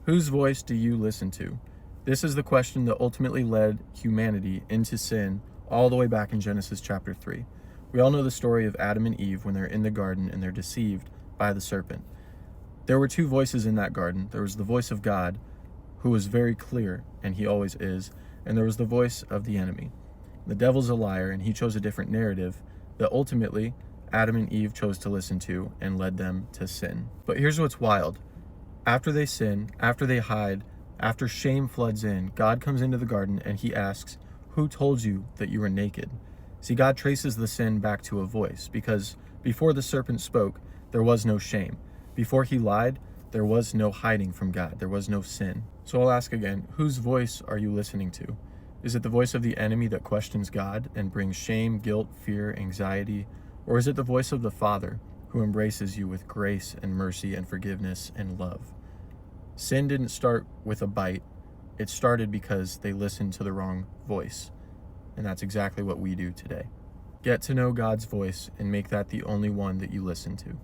Whose voice do you listen to? This is the question that ultimately led humanity into sin all the way back in Genesis chapter 3. We all know the story of Adam and Eve when they're in the garden and they're deceived by the serpent. There were two voices in that garden. There was the voice of God, who was very clear, and he always is, and there was the voice of the enemy. The devil's a liar, and he chose a different narrative that ultimately Adam and Eve chose to listen to and led them to sin. But here's what's wild. After they sin, after they hide, after shame floods in, God comes into the garden and he asks, "Who told you that you were naked?" See, God traces the sin back to a voice, because before the serpent spoke, there was no shame. Before he lied, there was no hiding from God. There was no sin. So I'll ask again, whose voice are you listening to? Is it the voice of the enemy that questions God and brings shame, guilt, fear, anxiety? Or is it the voice of the Father who embraces you with grace and mercy and forgiveness and love? Sin didn't start with a bite. It started because they listened to the wrong voice. And that's exactly what we do today. Get to know God's voice and make that the only one that you listen to.